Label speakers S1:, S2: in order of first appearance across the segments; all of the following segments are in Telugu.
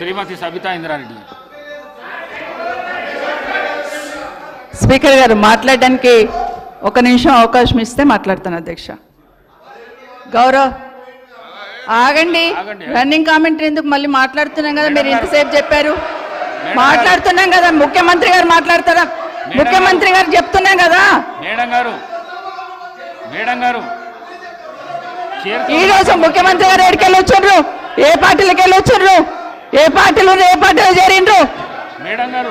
S1: శ్రీమతి సబితా ఇంద్రారెడ్డి.
S2: స్పీకర్ గారు మాట్లాడడానికి ఒక నిమిషం అవకాశం ఇస్తే మాట్లాడతాను అధ్యక్ష. గౌరవ్ ఆగండి, రన్నింగ్ కామెంటరీ ఎందుకు? మళ్ళీ మాట్లాడుతున్నాం కదా, మీరు ఇంతసేపు చెప్పారు. మాట్లాడుతున్నాం కదా, ముఖ్యమంత్రి గారు మాట్లాడతారా? ముఖ్యమంత్రి గారు చెప్తున్నాం కదా.
S1: మేడం గారు
S2: ఈ రోజు ముఖ్యమంత్రి గారు ఎక్కడికి వెళ్ళి వచ్చిండ్రు? ఏ పార్టీలకు వెళ్ళి వచ్చిండ్రు? ఏ పార్టీలో చేరిండ్రు?
S1: మేడం గారు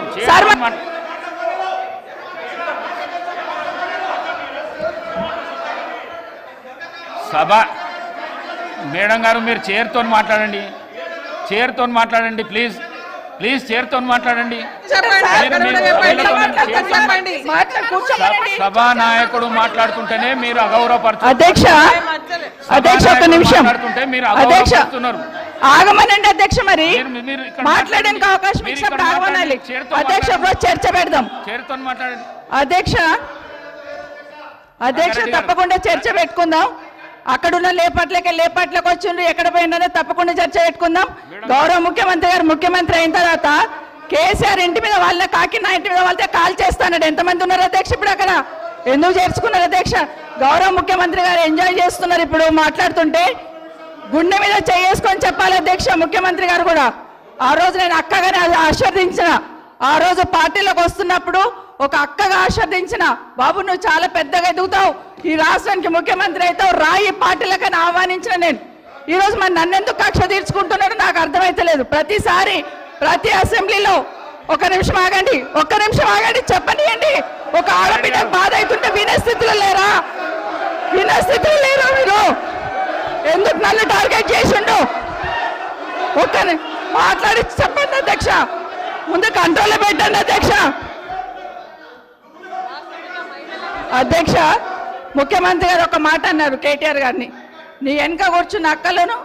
S1: సభ మేడం గారు మీరు చైర్తో మాట్లాడండి ప్లీజ్ చైర్తో మాట్లాడండి. సభా నాయకుడు మాట్లాడుతుంటేనే మీరు అగౌరవపరుస్తున్నారు.
S2: అధ్యక్ష ఒక నిమిషం, ఆగమనండి అధ్యక్ష. మరి మాట్లాడడానికి అవకాశం ఇచ్చినప్పుడు ఆగమనాలి అధ్యక్ష. చర్చ పెడదాం.
S1: చైర్తో మాట్లాడండి
S2: అధ్యక్ష. తప్పకుండా చర్చ పెట్టుకుందాం. అక్కడున్న లేపాట్లకు వచ్చిండ్రు, ఎక్కడ పోయిందో తప్పకుండా చర్చ పెట్టుకుందాం. గౌరవ ముఖ్యమంత్రి గారు ముఖ్యమంత్రి అయిన తర్వాత కేసీఆర్ ఇంటి మీద వాళ్ళ కాకినా ఇంటి మీద వాళ్ళతో కాల్ చేస్తాడు. ఎంతమంది ఉన్నారు అధ్యక్ష? ఇప్పుడు అక్కడ ఎందుకు చేర్చుకున్నారు అధ్యక్ష? గౌరవ ముఖ్యమంత్రి గారు ఎంజాయ్ చేస్తున్నారు. ఇప్పుడు మాట్లాడుతుంటే గుండె మీద చేసుకొని చెప్పాలి అధ్యక్ష. ముఖ్యమంత్రి గారు కూడా ఆ రోజు నేను అక్కగానే ఆశీర్వదించిన, ఆ రోజు పార్టీలోకి వస్తున్నప్పుడు ఒక అక్కగా ఆశీర్వదించిన, బాబు నువ్వు చాలా పెద్దగా ఎదుగుతావు, ఈ రాష్ట్రానికి ముఖ్యమంత్రి అవుతావు, రాయి పార్టీలకని ఆహ్వానించిన నేను. ఈ రోజు మరి నన్నెందుకు కక్ష తీర్చుకుంటున్నాడు నాకు అర్థమైతలేదు. ప్రతిసారి ప్రతి అసెంబ్లీలో ఒక్క నిమిషం ఆగండి చెప్పనియండి. ఒక ఆడబిడ్డకు బాధ అవుతుంటే వినే స్థితిలో లేరా మీరు? ఎందుకు నన్ను టార్గెట్ చేసిండు? మాట్లాడి చెప్పండి అధ్యక్ష. ముందు కంట్రోల్లో పెట్టండి అధ్యక్ష. ముఖ్యమంత్రి గారు ఒక మాట అన్నారు కేటీఆర్ గారిని, నీ వెనక కూర్చున్న అక్కలను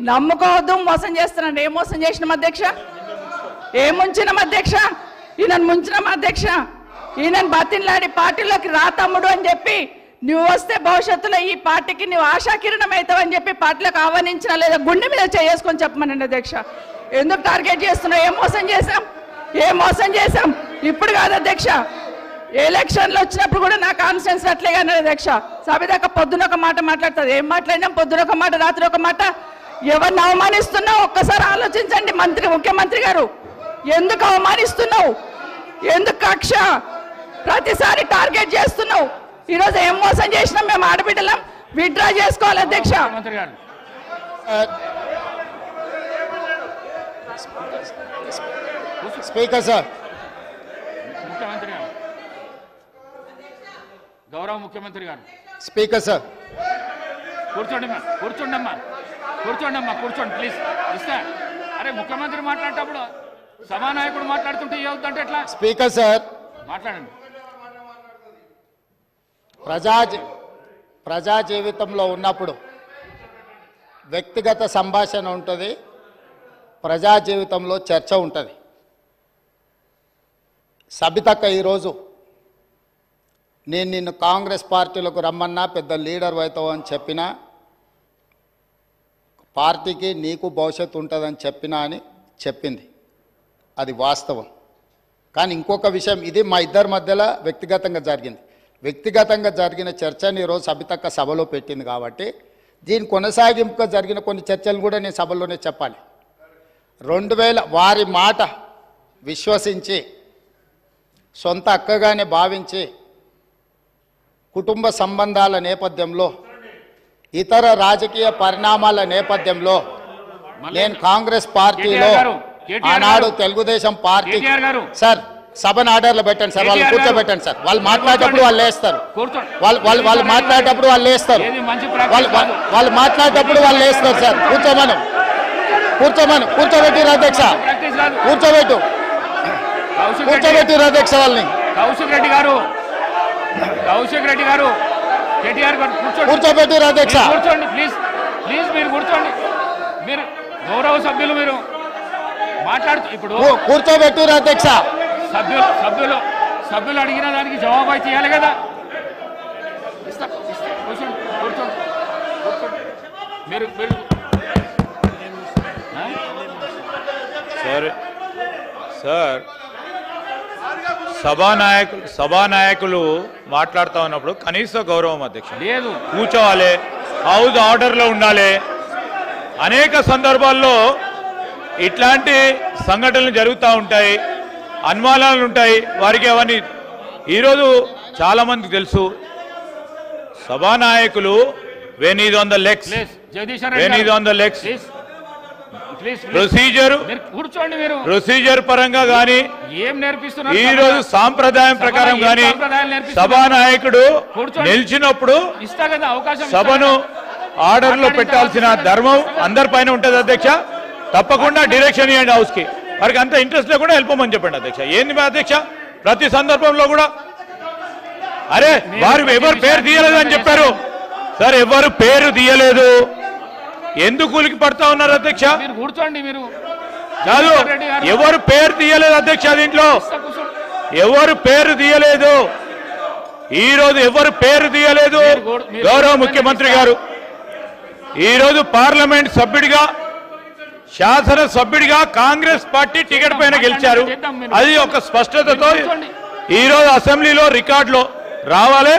S2: నమ్ముకోవద్దు, మోసం చేస్తున్నాడు. ఏం మోసం చేసినాం అధ్యక్ష? ఏం ముంచినాం అధ్యక్ష? ఈయనను ముంచినాం అధ్యక్ష. ఈయనను బతిన్లాడి పార్టీలోకి రా తమ్ముడు అని చెప్పి, నువ్వు వస్తే భవిష్యత్తులో ఈ పార్టీకి నువ్వు ఆశాకిరణం అవుతావు అని చెప్పి పార్టీలకు ఆహ్వానించిన లేదా గుండె మీద చేసుకొని చెప్పమనండి అధ్యక్ష. ఎందుకు టార్గెట్ చేస్తున్నావు? ఏం మోసం చేశాం? ఇప్పుడు కాదు అధ్యక్ష, ఎలక్షన్లు వచ్చినప్పుడు కూడా నా కాన్ఫిడెన్స్ అట్లేగా అధ్యక్ష. సభదాకా పొద్దున ఒక మాట మాట్లాడుతుంది. ఏం మాట్లాడినాం? పొద్దున ఒక మాట, రాత్రి ఒక మాట. ఎవరిని అవమానిస్తున్నావు ఒక్కసారి ఆలోచించండి ముఖ్యమంత్రి గారు. ఎందుకు అవమానిస్తున్నావు? ఎందుకు కక్ష? ప్రతిసారి టార్గెట్ చేస్తున్నావు. ఈరోజు ఏం మోసం చేసినాం? మేము ఆడబిడ్డలం విత్డ్రా చేసుకోవాలి అధ్యక్ష.
S3: స్పీకర్ సార్,
S1: గౌరవ ముఖ్యమంత్రి గారు.
S3: స్పీకర్ సార్,
S1: కూర్చోండి ప్లీజ్. అరే ముఖ్యమంత్రి మాట్లాడేటప్పుడు సభానాయకుడు మాట్లాడుతుంటే ఏవుతుంటే ఎట్లా?
S3: స్పీకర్ సార్
S1: మాట్లాడండి.
S3: ప్రజా జీవితంలో ఉన్నప్పుడు వ్యక్తిగత సంభాషణ ఉంటుంది, ప్రజా జీవితంలో చర్చ ఉంటుంది. సబితక్క ఈరోజు నేను నిన్ను కాంగ్రెస్ పార్టీలకు రమ్మన్నా పెద్ద లీడర్ అవుతావు అని చెప్పినా, పార్టీకి నీకు భవిష్యత్తు ఉంటుందని చెప్పినా అని చెప్పింది. అది వాస్తవం. కానీ ఇంకొక విషయం, ఇది మా ఇద్దరి మధ్యలో వ్యక్తిగతంగా జరిగిన చర్చని ఈరోజు సబితక్క సభలో పెట్టింది కాబట్టి దీని కొనసాగింపుగా జరిగిన కొన్ని చర్చలు కూడా నేను సభలోనే చెప్పాలి. 2000 వారి మాట విశ్వసించి సొంత అక్కగానే భావించి కుటుంబ సంబంధాల నేపథ్యంలో ఇతర రాజకీయ పరిణామాల నేపథ్యంలో నేను కాంగ్రెస్ పార్టీలో ఆనాడు తెలుగుదేశం పార్టీ సార్ సభను ఆర్డర్లో పెట్టండి సార్, వాళ్ళు కూర్చోబెట్టండి సార్. వాళ్ళు మాట్లాడేటప్పుడు వాళ్ళు లేస్తారు, వాళ్ళు మాట్లాడేటప్పుడు వాళ్ళు లేస్తారు, వాళ్ళు మాట్లాడేటప్పుడు వాళ్ళు లేస్తారు సార్. కూర్చోబెట్టిరు అధ్యక్ష, కూర్చోబెట్టిరు అధ్యక్ష వాళ్ళని.
S1: కౌశిక్ రెడ్డి గారు కేటీఆర్ గారు
S3: కూర్చోబెట్టిరు అధ్యక్ష.
S1: కూర్చోండి ప్లీజ్ మీరు కూర్చోండి. మీరు గౌరవ సభ్యులు మీరు మాట్లాడుతూ ఇప్పుడు
S3: కూర్చోబెట్టిరు అధ్యక్ష.
S1: సభ్యులు అడిగిన దానికి జవాబు అయితే ఇవ్వాలి కదా. కూర్చోండి మీరు
S4: సార్ సభానాయకులు మాట్లాడుతూ ఉన్నప్పుడు కనీస గౌరవం అధ్యక్ష
S1: లేదు,
S4: కూర్చోవాలి, హౌస్ ఆర్డర్లో ఉండాలి. అనేక సందర్భాల్లో ఇట్లాంటి సంఘటనలు జరుగుతూ ఉంటాయి, అనుమానాలు ఉంటాయి వారికి. అవన్నీ ఈరోజు చాలామందికి తెలుసు. సభానాయకులు when is on the legs, when is on the legs, procedure పరంగా కానీ ఈ రోజు సాంప్రదాయం ప్రకారం కానీ సభానాయకుడు నిలిచినప్పుడు సభను ఆర్డర్ లో పెట్టాల్సిన ధర్మం అందరిపైన ఉంటుంది అధ్యక్ష. తప్పకుండా డైరెక్షన్ ఇవ్వండి హౌస్ కి. వారికి అంత ఇంట్రెస్ట్ లేకుండా వెళ్ళిపోమని చెప్పండి అధ్యక్ష. ఏంది మా అధ్యక్ష ప్రతి సందర్భంలో కూడా అరే వారు ఎవరు పేరు తీయలేదు అని చెప్పారు సార్. ఎవరు పేరు తీయలేదు, ఎందుకు ఉలికి పడతా ఉన్నారు అధ్యక్ష?
S1: కూర్చోండి మీరు.
S4: కాదు, ఎవరు పేరు తీయలేదు అధ్యక్ష. దీంట్లో ఎవరు పేరు తీయలేదు, ఈ రోజు ఎవరు పేరు తీయలేదు. గౌరవ ముఖ్యమంత్రి గారు ఈరోజు పార్లమెంట్ సభ్యుడిగా, శాసన సభ్యుడిగా కాంగ్రెస్ పార్టీ టికెట్ పైన గెలిచారు. అది ఒక స్పష్టతతో ఈరోజు అసెంబ్లీలో రికార్డులో రావాలి.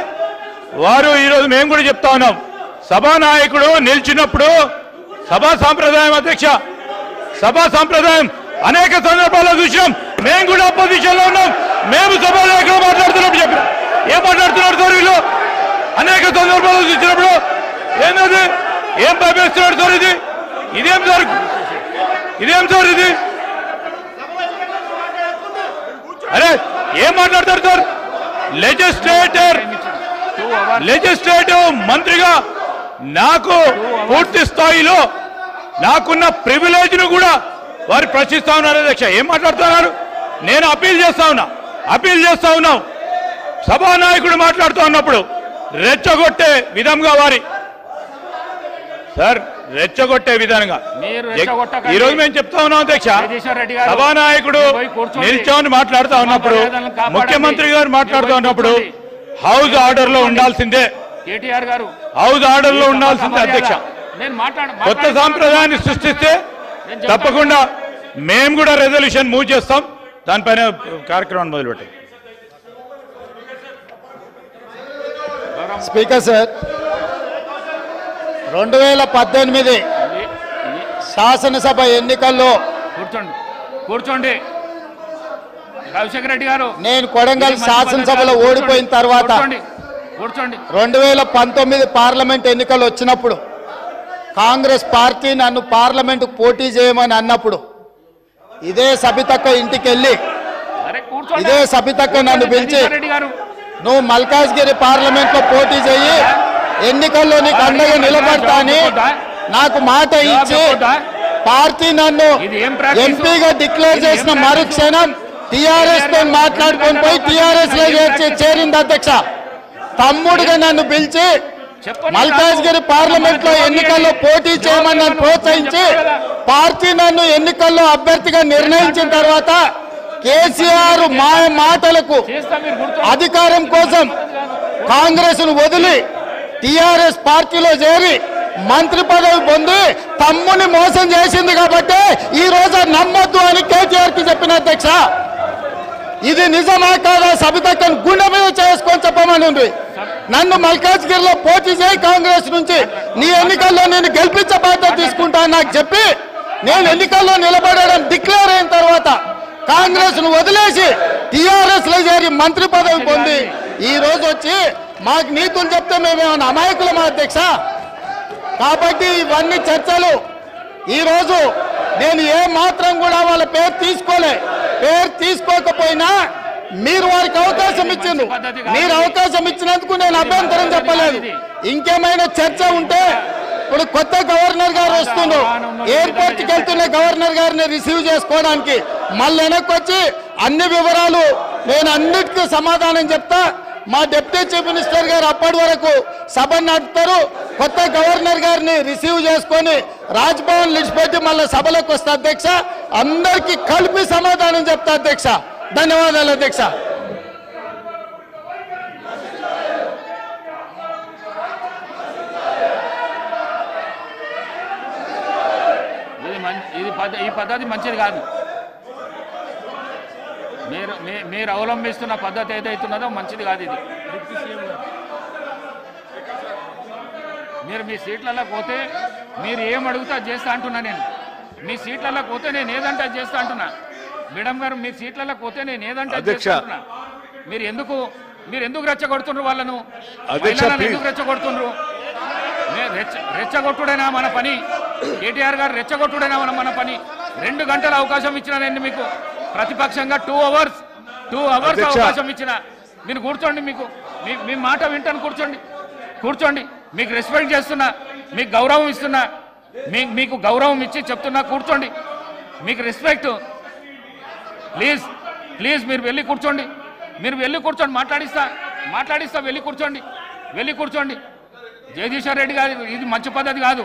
S4: వారు ఈరోజు మేము కూడా చెప్తా ఉన్నాం, సభానాయకుడు నిలిచినప్పుడు సభా సాంప్రదాయం అధ్యక్ష, సభా సాంప్రదాయం అనేక సందర్భాల్లో చూసాం. మేము కూడా అపోజిషన్ లో ఉన్నాం, మేము సభానాయకులు మాట్లాడుతున్నప్పుడు చెప్పాం. ఏం మాట్లాడుతున్నారు సార్ వీళ్ళు? అనేక సందర్భాల్లో చూసినప్పుడు ఏంటది, ఏం భయపేస్తున్నాడు సార్? ఇదేం సార్, ఇదేం సార్ ఇది? అరే ఏం మాట్లాడతారు సార్? లెజిస్లేటివ్ మంత్రిగా నాకు పూర్తి స్థాయిలో నాకున్న ప్రివిలేజ్ ను కూడా వారు ప్రశ్నిస్తా ఉన్నారు అధ్యక్ష. ఏం మాట్లాడుతున్నారు? నేను అప్పీల్ చేస్తా ఉన్నాం. సభానాయకుడు మాట్లాడుతూ ఉన్నప్పుడు రెచ్చగొట్టే విధంగా వారి సార్ రెచ్చగొట్టే విధంగా ఈరోజు మేము చెప్తా ఉన్నాం అధ్యక్ష. సభానాయకుడు నిల్చొని మాట్లాడుతూ ఉన్నప్పుడు, ముఖ్యమంత్రి గారు మాట్లాడుతూ ఉన్నప్పుడు హౌస్ ఆర్డర్ లో ఉండాల్సిందే,
S1: కేటీఆర్ గారు
S4: హౌస్ ఆర్డర్ లో ఉండాల్సిందే అధ్యక్ష. కొత్త సాంప్రదాయాన్ని సృష్టిస్తే తప్పకుండా మేము కూడా రెజల్యూషన్ మూవ్ చేస్తాం. దానిపైన కార్యక్రమాన్ని మొదలుపెట్టాం.
S3: స్పీకర్ సార్, 2018 శాసనసభ ఎన్నికల్లో
S1: కూర్చోండి రాజశేఖర రెడ్డి గారు,
S3: నేను కొడంగల్ శాసనసభలో ఓడిపోయిన తర్వాత 2019 పార్లమెంట్ ఎన్నికలు వచ్చినప్పుడు కాంగ్రెస్ పార్టీ నన్ను పార్లమెంట్ పోటీ చేయమని అన్నప్పుడు ఇదే సబితక్క ఇంటికి వెళ్ళి ఇదే సబితక్క నన్ను పిలిచి నువ్వు మల్కాజ్గిరి పార్లమెంట్ లో పోటీ చేయి, ఎన్నికల్లో నీకు అండగా నిలబడతా అని నాకు మాట ఇచ్చి పార్టీ నన్ను ఎంపీగా డిక్లేర్ చేసిన మరుక్షణం టిఆర్ఎస్ తో మాట్లాడుకొని పోయి టిఆర్ఎస్ లో చేరింది అధ్యక్ష. తమ్ముడుగా నన్ను పిలిచి మల్కాజ్గిరి పార్లమెంట్ లో ఎన్నికల్లో పోటీ చేయమని నన్ను ప్రోత్సహించి పార్టీ నన్ను ఎన్నికల్లో అభ్యర్థిగా నిర్ణయించిన తర్వాత కేసీఆర్ మాటలకు అధికారం కోసం కాంగ్రెస్ ను వదిలి టిఆర్ఎస్ పార్టీలో చేరి మంత్రి పదవి పొంది తమ్ముని మోసం చేసింది కాబట్టి ఈ రోజు నమ్మొద్దు అని కేటీఆర్ కి చెప్పిన అధ్యక్ష. ఇది నిజమా కాదా సబితక్కను గుండె మీద చేసుకొని చెప్పమని నన్ను మల్కాజ్గిరిలో పోటీ చేయి కాంగ్రెస్ నుంచి, నీ ఎన్నికల్లో నేను గెలిపించే బాధ్యత తీసుకుంటా నాకు చెప్పి నేను ఎన్నికల్లో నిలబడడం డిక్లేర్ అయిన తర్వాత కాంగ్రెస్ ను వదిలేసి టిఆర్ఎస్ లో చేరి మంత్రి పదవి పొంది ఈ రోజు వచ్చి మాకు నీతులు చెప్తే మేమేమన్నా అమాయకులమా అధ్యక్ష? కాబట్టి ఇవన్నీ చర్చలు. ఈరోజు నేను ఏ మాత్రం కూడా వాళ్ళ పేరు తీసుకోకపోయినా మీరు వారికి అవకాశం ఇచ్చిండ్రు. మీరు అవకాశం ఇచ్చినందుకు నేను అభ్యంతరం చెప్పలేదు. ఇంకేమైనా చర్చ ఉంటే ఇప్పుడు కొత్త గవర్నర్ గారు వస్తున్నారు, ఎయిర్పోర్ట్కి వెళ్తున్న గవర్నర్ గారిని రిసీవ్ చేసుకోవడానికి మళ్ళీ వెనక్కి వచ్చి అన్ని వివరాలు నేను అన్నిటికీ సమాధానం చెప్తా. మా డిప్యూటీ చీఫ్ మినిస్టర్ గారు అప్పటి వరకు సభ నడుపుతారు. కొత్త గవర్నర్ గారిని రిసీవ్ చేసుకొని రాజ్భవన్ విడిచిపెట్టి మళ్ళీ సభలోకి వస్తా అధ్యక్ష. అందరికీ కలిపి సమాధానం చెప్తా అధ్యక్ష. ధన్యవాదాలు అధ్యక్ష.
S1: ఈ పద్ధతి మంచిది కాదు. మీరు అవలంబిస్తున్న పద్ధతి ఏదైతున్నదో మంచిది కాదు ఇది. మీరు మీ సీట్లలో పోతే మీరు ఏం అడుగుతా చేస్తా అంటున్నా. నేను మీ సీట్లలో పోతే నేను ఏదంటే అది చేస్తా అంటున్నా. మేడం గారు మీ సీట్లలో పోతే నేను ఏదంటే అది చేస్తా అంటున్నా. మీరు ఎందుకు రెచ్చగొడుతుండ్రు వాళ్ళను? ఎందుకు రెచ్చగొడుతుండ్రు? రెచ్చగొట్టుడైనా మన పని? కేటీఆర్ గారు రెచ్చగొట్టుడైనా మన పని? 2 గంటల అవకాశం ఇచ్చిన నేను మీకు ప్రతిపక్షంగా 2 అవర్స్ అవకాశం ఇచ్చిన. మీరు కూర్చోండి, మీ మాట వింటాను. కూర్చోండి. మీకు రెస్పెక్ట్ చేస్తున్నా, మీకు గౌరవం ఇస్తున్నా, మీకు గౌరవం ఇచ్చి చెప్తున్నా. కూర్చోండి, మీకు రెస్పెక్ట్. ప్లీజ్ మీరు వెళ్ళి కూర్చోండి. మాట్లాడిస్తా. వెళ్ళి కూర్చోండి. జగదీశ్వర్ రెడ్డి గారు ఇది మంచి పద్ధతి కాదు.